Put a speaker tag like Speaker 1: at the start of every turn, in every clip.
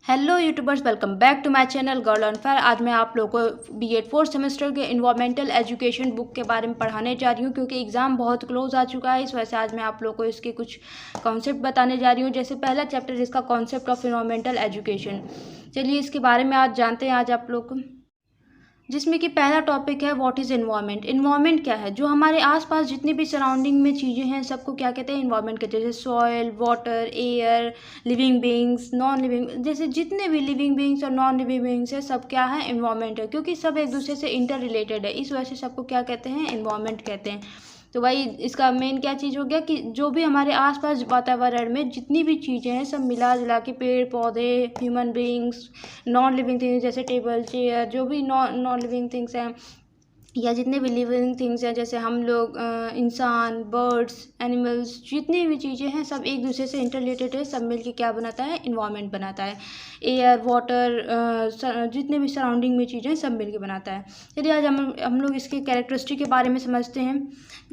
Speaker 1: Hello youtubers, welcome back to my channel girl on fire. आज मैं आप लोगों को बीएड फोर्थ सेमेस्टर के इन्वायरमेंटल एजुकेशन बुक के बारे में पढ़ाने जा रही हूँ, क्योंकि एग्ज़ाम बहुत क्लोज आ चुका है। इस वजह से आज मैं आप लोगों को इसके कुछ कॉन्सेप्ट बताने जा रही हूँ। जैसे पहला चैप्टर जिसका कॉन्सेप्ट ऑफ इन्वायरमेंटल एजुकेशन। चलिए इसके बारे में आज जानते हैं आज आप लोग को, जिसमें कि पहला टॉपिक है व्हाट इज़ एनवायरनमेंट। एनवायरनमेंट क्या है? जो हमारे आसपास जितनी भी सराउंडिंग में चीज़ें हैं सबको क्या कहते हैं? एनवायरनमेंट कहते हैं। जैसे soil, water, air, living beings, non living, जैसे जितने भी लिविंग बींग्स और नॉन लिविंग बींग्स है सब क्या है? एनवायरनमेंट है, क्योंकि सब एक दूसरे से इंटर रिलेटेड है। इस वजह से सबको क्या कहते हैं? एनवायरनमेंट कहते हैं। तो भाई इसका मेन क्या चीज़ हो गया कि जो भी हमारे आसपास वातावरण में जितनी भी चीज़ें हैं सब मिला जुला के, पेड़ पौधे, human beings, non living things जैसे टेबल चेयर, जो भी नॉन लिविंग थिंग्स हैं, या जितने भी लिविंग थिंग्स हैं जैसे हम लोग, इंसान, बर्ड्स, एनिमल्स, जितनी भी चीज़ें हैं सब एक दूसरे से इंटर रिलेटेड है। सब मिलके क्या बनाता है? इन्वायरमेंट बनाता है। एयर, वाटर, जितने भी सराउंडिंग में चीज़ें सब मिलके बनाता है। चलिए आज हम लोग इसके कैरेक्टरिस्टिक के बारे में समझते हैं।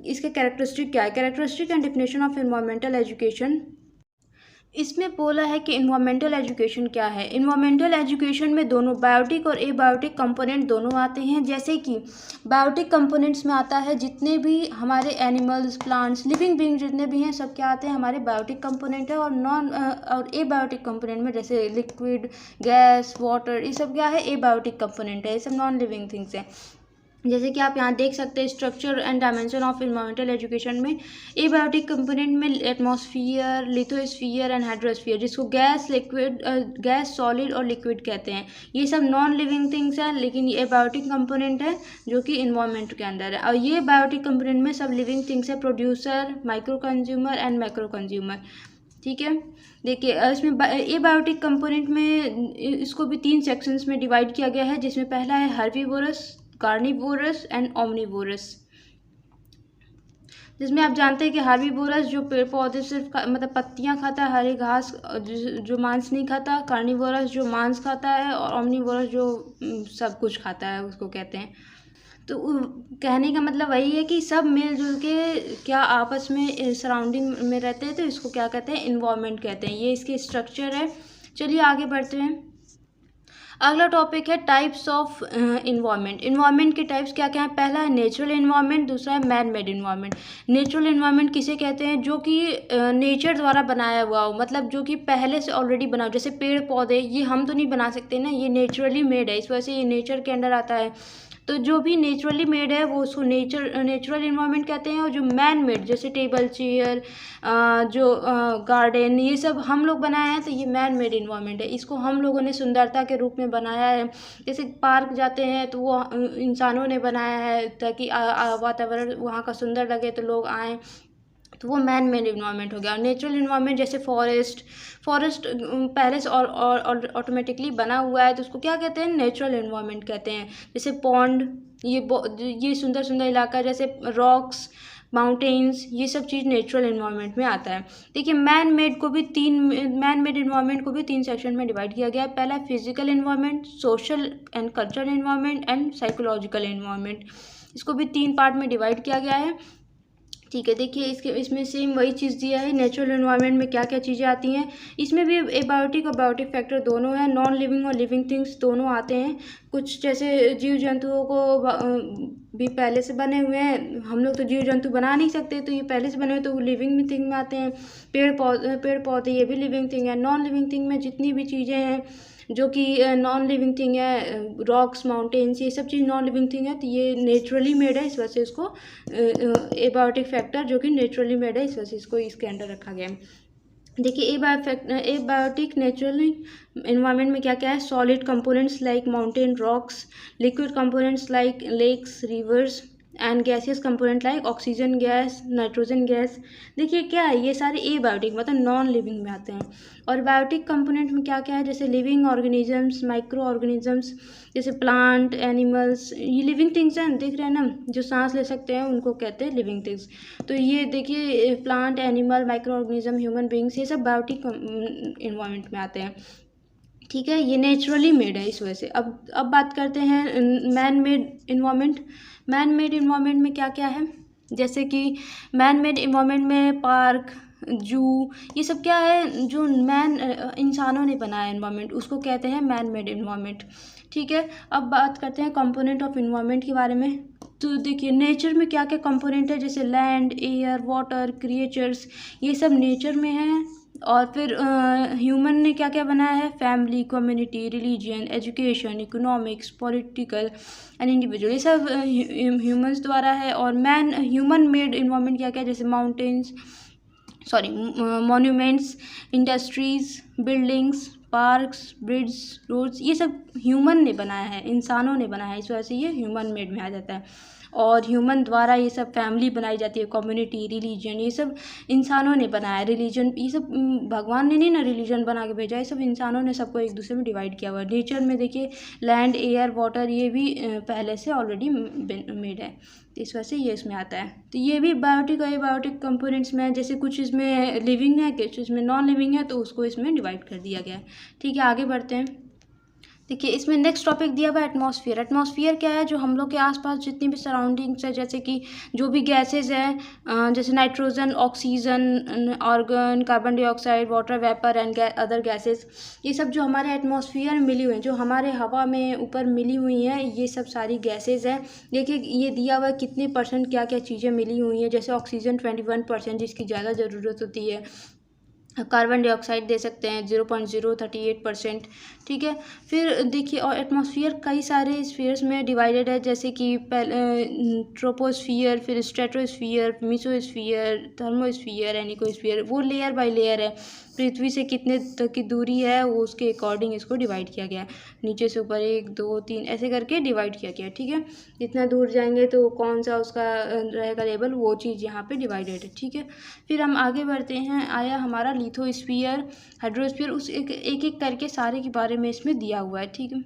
Speaker 1: इसके कैरेक्टरिस्टिक क्या है? Characteristic and definition of environmental education. इसमें बोला है कि इन्वायरमेंटल एजुकेशन क्या है। इन्वायरमेंटल एजुकेशन में दोनों बायोटिक और एबायोटिक कंपोनेंट दोनों आते हैं। जैसे कि बायोटिक कंपोनेंट्स में आता है जितने भी हमारे एनिमल्स, प्लांट्स, लिविंग बीइंग जितने भी हैं सब क्या आते हैं? हमारे बायोटिक कंपोनेंट है। और एबायोटिक कंपोनेंट में जैसे लिक्विड, गैस, वाटर, ये सब क्या है? एबायोटिक कंपोनेंट है। ये सब नॉन लिविंग थिंग्स हैं। जैसे कि आप यहाँ देख सकते हैं structure and dimension of environmental education में एबायोटिक कंपोनेंट में एटमॉस्फियर, लिथोस्फियर एंड हाइड्रोस्फियर, जिसको गैस, लिक्विड, गैस, सॉलिड और लिक्विड कहते हैं, ये सब नॉन लिविंग थिंग्स हैं। लेकिन ये एबायोटिक कंपोनेंट है जो कि इन्वायरमेंट के अंदर है। और ये बायोटिक कंपोनेंट में सब लिविंग थिंग्स है, producer, micro consumer and macro consumer. ठीक है, देखिए इसमें एबायोटिक कंपोनेंट में इसको भी 3 सेक्शंस में डिवाइड किया गया है, जिसमें पहला है हर्बीवोरस, कार्निवोरस एंड ओमनिवोरस। जिसमें आप जानते हैं कि हर्बीवोरस जो पेड़ पौधे सिर्फ मतलब पत्तियां खाता है, हरे घास, जो मांस नहीं खाता। कार्निवोरस जो मांस खाता है। और ओमनिवोरस जो सब कुछ खाता है, उसको कहते हैं। तो कहने का मतलब वही है कि सब मिलजुल के क्या आपस में सराउंडिंग में रहते हैं, तो इसको क्या कहते हैं? इन्वायरमेंट कहते हैं। ये इसके स्ट्रक्चर है। चलिए आगे बढ़ते हैं। अगला टॉपिक है टाइप्स ऑफ इन्वायरमेंट। इन्वायरमेंट के टाइप्स क्या क्या हैं? पहला है नेचुरल इन्वायरमेंट, दूसरा है man made environment. Natural environment किसे कहते हैं? जो कि नेचर द्वारा बनाया हुआ हो, मतलब जो कि पहले से ऑलरेडी बना हो। जैसे पेड़ पौधे, ये हम तो नहीं बना सकते ना, ये नेचुरली मेड है, इस वजह से ये नेचर के अंडर आता है। तो जो भी नेचुरली मेड है वो उसको नेचुरल इन्वायरमेंट कहते हैं। और जो मैन मेड, जैसे टेबल चेयर, जो गार्डन, ये सब हम लोग बनाए हैं, तो ये मैन मेड इन्वायरमेंट है। इसको हम लोगों ने सुंदरता के रूप में बनाया है। जैसे पार्क जाते हैं तो वो इंसानों ने बनाया है ताकि वातावरण वहाँ का सुंदर लगे तो लोग आएँ, तो वो मैन मेड इन्वायरमेंट हो गया। नेचुरल इन्वायरमेंट जैसे फॉरेस्ट पहले से और ऑटोमेटिकली बना हुआ है, तो उसको क्या कहते हैं? नेचुरल इन्वायरमेंट कहते हैं। जैसे पॉन्ड, ये सुंदर सुंदर इलाका, जैसे रॉक्स, माउंटेन्स, ये सब चीज़ नेचुरल इन्वायरमेंट में आता है। देखिए मैन मेड इन्वायरमेंट को भी 3 सेक्शन में डिवाइड किया गया है। पहला physical environment, social and cultural environment and psychological environment. इसको भी 3 पार्ट में डिवाइड किया गया है। ठीक है, देखिए इसमें सेम वही चीज़ दिया है। नेचुरल इन्वायरमेंट में क्या क्या चीज़ें आती हैं, इसमें भी एबायोटिक और बायोटिक फैक्टर दोनों हैं। नॉन लिविंग और लिविंग थिंग्स दोनों आते हैं। कुछ जैसे जीव जंतुओं को भी पहले से बने हुए हैं। हम लोग तो जीव जंतु बना नहीं सकते, तो ये पहले से बने हुए, तो वो लिविंग थिंग में आते हैं। पेड़ पौधे ये भी लिविंग थिंग है। नॉन लिविंग थिंग में जितनी भी चीज़ें हैं जो कि नॉन लिविंग थिंग है, रॉक्स, माउंटेन्स, ये सब चीज़ नॉन लिविंग थिंग है, तो ये नेचुरली मेड है, इस वजह से इसको एबायोटिक फैक्टर जो कि नेचुरली मेड है, इस वजह से इसको इसके अंडर रखा गया है। देखिए एबायोटिक नेचुरली इन्वायरमेंट में क्या क्या है? Solid components like mountain rocks, liquid components like lakes, rivers and gaseous component like oxygen gas, nitrogen gas. देखिए क्या है, ये सारे एबायोटिक मतलब नॉन लिविंग में आते हैं। और बायोटिक कंपोनेंट में क्या क्या है? जैसे लिविंग ऑर्गेनिजम्स, माइक्रो ऑर्गेनिजम्स, जैसे प्लांट, एनिमल्स, ये लिविंग थिंग्स हैं, देख रहे हैं ना, जो सांस ले सकते हैं उनको कहते हैं लिविंग थिंग्स। तो ये देखिए plant, animal, micro organism, human beings, ये सब बायोटिक इन्वायरमेंट में आते हैं। ठीक है, ये नेचुरली मेड है, इस वजह से। अब बात करते हैं man made environment. Man made environment में क्या क्या है? जैसे कि मैन मेड इन्वायरमेंट में पार्क, जू, ये सब क्या है जो इंसानों ने बनाया एनवायरनमेंट, उसको कहते हैं मैन मेड एनवायरनमेंट। ठीक है, अब बात करते हैं कंपोनेंट ऑफ एनवायरनमेंट के बारे में। तो देखिए नेचर में क्या क्या कंपोनेंट है, जैसे लैंड, एयर, वाटर, क्रिएचर्स, ये सब नेचर में है। और फिर ह्यूमन ने क्या क्या बनाया है, family, community, religion, education, economics, political and individual, ये सब ह्यूमंस द्वारा है। और ह्यूमन मेड इन्वायरमेंट क्या क्या है, जैसे mountains, sorry, monuments, industries, buildings, parks, bridges, roads, ये सब ह्यूमन ने बनाया है, इंसानों ने बनाया है, इस वजह से ये ह्यूमन मेड में आ जाता है। और ह्यूमन द्वारा ये सब फैमिली बनाई जाती है, कम्युनिटी, रिलीजन, ये सब इंसानों ने बनाया है। रिलीजन ये सब भगवान ने नहीं ना रिलीजन बना के भेजा, ये सब इंसानों ने सबको एक दूसरे में डिवाइड किया हुआ है। नेचर में देखिए लैंड, एयर, वाटर, ये भी पहले से ऑलरेडी मेड है, तो इस वजह से ये इसमें आता है। तो ये भी बायोटिक और एबायोटिक कंपोनेंट्स में है, जैसे कुछ इसमें लिविंग है, कुछ इसमें नॉन लिविंग है, तो उसको इसमें डिवाइड कर दिया गया है। ठीक है, आगे बढ़ते हैं। देखिए इसमें नेक्स्ट टॉपिक दिया हुआ है एटमॉस्फेयर। एटमॉस्फेयर क्या है, जो हम लोग के आसपास जितनी भी सराउंडिंग्स है, जैसे कि जो भी गैसेज हैं, जैसे nitrogen, oxygen, argon, carbon dioxide, water vapour and other gases, ये सब जो हमारे एटमॉस्फेयर में मिली हुई हैं, जो हमारे हवा में ऊपर मिली हुई हैं, ये सब सारी गैसेज हैं। देखिए ये दिया हुआ है कितने परसेंट क्या क्या चीज़ें मिली हुई हैं, जैसे ऑक्सीजन 21%, जिसकी ज़्यादा ज़रूरत होती है। कार्बन डाइऑक्साइड दे सकते हैं 0.038%। ठीक है, फिर देखिए और एटमॉस्फेयर कई सारे स्फीयर्स में डिवाइडेड है, जैसे कि ट्रोपोस्फियर, फिर स्ट्रेटोस्फियर, मीसोस्फियर, थर्मोस्फियर, एनिकोस्फियर, वो लेयर बाय लेयर है। पृथ्वी से कितने तक की दूरी है वो उसके अकॉर्डिंग इसको डिवाइड किया गया है, नीचे से ऊपर 1 2 3 ऐसे करके डिवाइड किया गया है। ठीक है, जितना दूर जाएंगे तो कौन सा उसका रहेगा लेवल, वो चीज़ यहाँ पे डिवाइडेड है। ठीक है, फिर हम आगे बढ़ते हैं। आया हमारा लिथोस्फीयर, हाइड्रोस्फीयर, उस एक एक करके सारे के बारे में इसमें दिया हुआ है। ठीक है,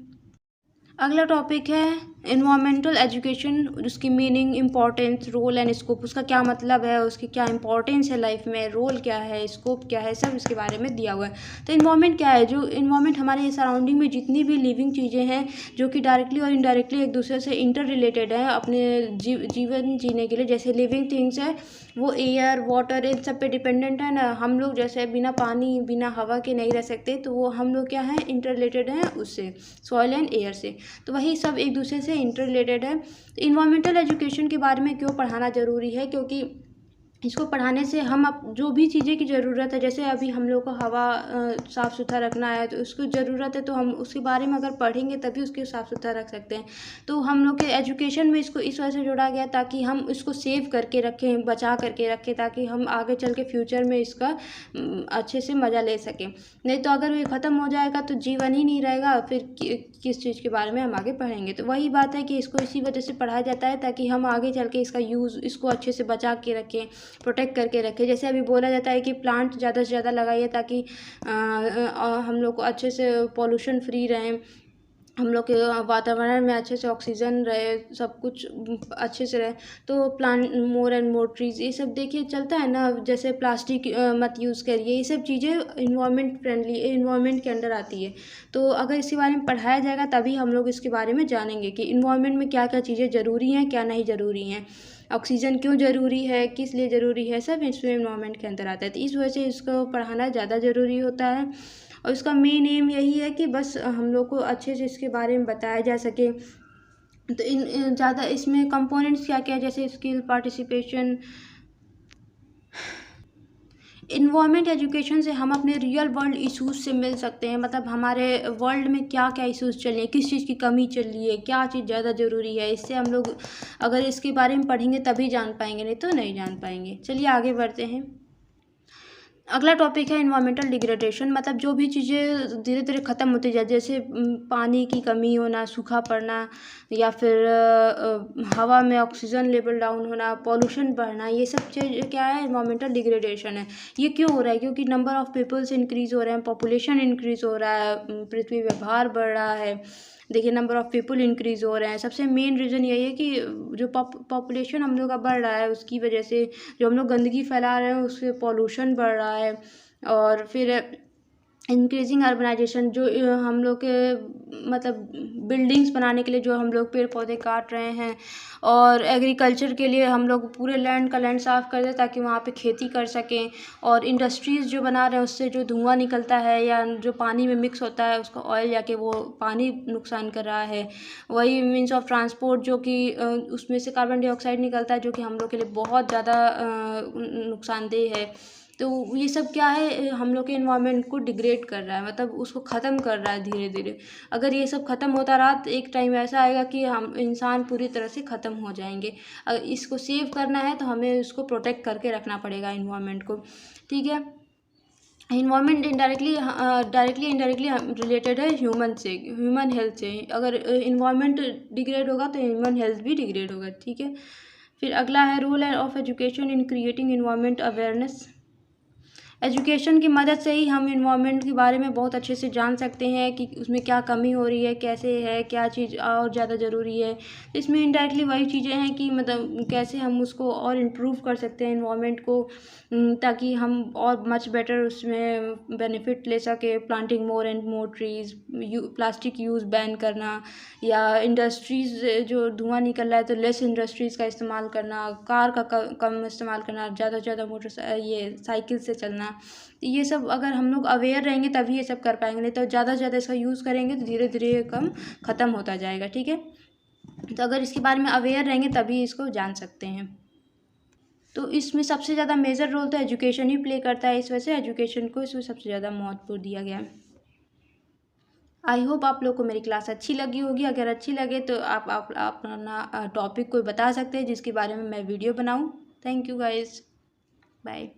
Speaker 1: अगला टॉपिक है इन्वायरमेंटल एजुकेशन, उसकी meaning, importance, role and scope, उसका क्या मतलब है, उसकी क्या इंपॉर्टेंस है लाइफ में, रोल क्या है, स्कोप क्या है, सब इसके बारे में दिया हुआ है। तो इन्वायरमेंट क्या है, जो इन्वायरमेंट हमारे सराउंडिंग में जितनी भी लिविंग चीज़ें हैं, जो कि डायरेक्टली और इनडायरेक्टली एक दूसरे से इंटर रिलेटेड है अपने जीवन जीने के लिए, जैसे लिविंग थिंग्स है वो एयर, वाटर, इन सब पे डिपेंडेंट है ना। हम लोग जैसे बिना पानी, बिना हवा के नहीं रह सकते, तो वो हम लोग क्या है, इंटर रिलेटेड हैं उससे, सॉइल एंड एयर से। तो वही सब एक दूसरे से इंटर रिलेटेड है। तो इन्वायरमेंटल एजुकेशन के बारे में क्यों पढ़ाना ज़रूरी है, क्योंकि इसको पढ़ाने से हम अब जो भी चीज़ें की ज़रूरत है, जैसे अभी हम लोग को हवा साफ़ सुथरा रखना है, तो उसको ज़रूरत है, तो हम उसके बारे में अगर पढ़ेंगे तभी उसको साफ़ सुथरा रख सकते हैं। तो हम लोग के एजुकेशन में इसको इस वजह से जोड़ा गया ताकि हम इसको सेव करके रखें, बचा करके रखें, ताकि हम आगे चल के फ्यूचर में इसका अच्छे से मज़ा ले सकें। नहीं तो अगर ये ख़त्म हो जाएगा तो जीवन ही नहीं रहेगा, फिर किस चीज़ के बारे में हम आगे पढ़ेंगे। तो वही बात है कि इसको इसी वजह से पढ़ाया जाता है ताकि हम आगे चल के इसका यूज़, इसको अच्छे से बचा के रखें, प्रोटेक्ट करके रखें। जैसे अभी बोला जाता है कि प्लांट ज़्यादा से ज़्यादा लगाइए ताकि हम लोग को अच्छे से पॉल्यूशन फ्री रहें, हम लोग के वातावरण में अच्छे से ऑक्सीजन रहे, सब कुछ अच्छे से रहे। तो plant, more and more trees, ये सब देखिए चलता है ना। जैसे प्लास्टिक मत यूज़ करिए, ये सब चीज़ें इन्वायरमेंट फ्रेंडली, इन्वायरमेंट के अंडर आती है। तो अगर इसके बारे में पढ़ाया जाएगा तभी हम लोग इसके बारे में जानेंगे कि इन्वायरमेंट में क्या क्या चीज़ें ज़रूरी हैं, क्या नहीं ज़रूरी हैं, ऑक्सीजन क्यों ज़रूरी है, किस लिए ज़रूरी है, सब इसमें इन्वायरमेंट के अंदर आता है। तो इस वजह से इसको पढ़ाना ज़्यादा ज़रूरी होता है। और इसका मेन एम यही है कि बस हम लोग को अच्छे से इसके बारे में बताया जा सके। तो इन ज़्यादा इसमें कंपोनेंट्स क्या क्या है, जैसे स्किल, पार्टिसिपेशन। इन्वायरमेंट एजुकेशन से हम अपने रियल वर्ल्ड इशूज़ से मिल सकते हैं, मतलब हमारे वर्ल्ड में क्या क्या इशूज़ चल रही है, किस चीज़ की कमी चल रही है, क्या चीज़ ज़्यादा ज़रूरी है। इससे हम लोग अगर इसके बारे में पढ़ेंगे तभी जान पाएंगे, नहीं तो नहीं जान पाएंगे। चलिए आगे बढ़ते हैं। अगला टॉपिक है इन्वायरमेंटल डिग्रेडेशन, मतलब जो भी चीज़ें धीरे धीरे ख़त्म होती जाए, जैसे पानी की कमी होना, सूखा पड़ना, या फिर हवा में ऑक्सीजन लेवल डाउन होना, पॉल्यूशन बढ़ना, ये सब चीज़ क्या है, इन्वायरमेंटल डिग्रेडेशन है। ये क्यों हो रहा है, क्योंकि नंबर ऑफ़ पीपल्स इंक्रीज़ हो रहे हैं, पॉपुलेशन इंक्रीज़ हो रहा है, पृथ्वी पे भार बढ़ रहा है। देखिए नंबर ऑफ़ पीपल इंक्रीज़ हो रहे हैं। सबसे मेन रीज़न यही है कि जो पॉपुलेशन हम लोग का बढ़ रहा है, उसकी वजह से जो हम लोग गंदगी फैला रहे हैं उससे पॉल्यूशन बढ़ रहा है। और फिर इंक्रीजिंग अर्बनाइजेशन, जो हम लोग के मतलब बिल्डिंग्स बनाने के लिए जो हम लोग पेड़ पौधे काट रहे हैं, और एग्रीकल्चर के लिए हम लोग पूरे लैंड का लैंड साफ़ कर दें ताकि वहाँ पे खेती कर सकें, और इंडस्ट्रीज़ जो बना रहे हैं उससे जो धुआं निकलता है या जो पानी में मिक्स होता है उसका ऑयल जाके वो पानी नुकसान कर रहा है। वही मीन्स ऑफ ट्रांसपोर्ट जो कि उसमें से कार्बन डाइऑक्साइड निकलता है जो कि हम लोग के लिए बहुत ज़्यादा नुकसानदेह है। तो ये सब क्या है, हम लोग के एनवायरनमेंट को डिग्रेड कर रहा है, मतलब उसको ख़त्म कर रहा है धीरे धीरे। अगर ये सब ख़त्म होता रहा तो एक टाइम ऐसा आएगा कि हम इंसान पूरी तरह से ख़त्म हो जाएंगे। अगर इसको सेव करना है तो हमें उसको प्रोटेक्ट करके रखना पड़ेगा एनवायरनमेंट को, ठीक है। इन्वायरमेंट डायरेक्टली इनडायरेक्टली रिलेटेड है ह्यूमन से, ह्यूमन हेल्थ से। अगर इन्वायरमेंट डिग्रेड होगा तो ह्यूमन हेल्थ भी डिग्रेड होगा, ठीक है। फिर अगला है role of education in creating environment awareness. Education की मदद से ही हम इन्वायरमेंट के बारे में बहुत अच्छे से जान सकते हैं कि उसमें क्या कमी हो रही है, कैसे है, क्या चीज़ और ज़्यादा ज़रूरी है। इसमें इनडायरेक्टली वही चीज़ें हैं कि मतलब कैसे हम उसको और इम्प्रूव कर सकते हैं इन्वायरमेंट को, ताकि हम और मच बेटर उसमें बेनिफिट ले सकें। Planting more and more trees, plastic use ban करना, या इंडस्ट्रीज़ जो धुआं निकल रहा है तो लेस इंडस्ट्रीज़ का इस्तेमाल करना, कार का कम इस्तेमाल करना, ज़्यादा से ज़्यादा ये साइकिल से चलना। ये सब अगर हम लोग अवेयर रहेंगे तभी ये सब कर पाएंगे, नहीं तो ज़्यादा से ज़्यादा इसका यूज़ करेंगे तो धीरे धीरे ये कम ख़त्म होता जाएगा, ठीक है। तो अगर इसके बारे में अवेयर रहेंगे तभी इसको जान सकते हैं। तो इसमें सबसे ज़्यादा मेजर रोल तो एजुकेशन ही प्ले करता है, इस वजह से एजुकेशन को इसमें सबसे ज़्यादा महत्व दिया गया है। आई होप आप लोग को मेरी क्लास अच्छी लगी होगी। अगर अच्छी लगे तो आप अपना टॉपिक कोई बता सकते हैं जिसके बारे में मैं वीडियो बनाऊँ। Thank you guys, bye.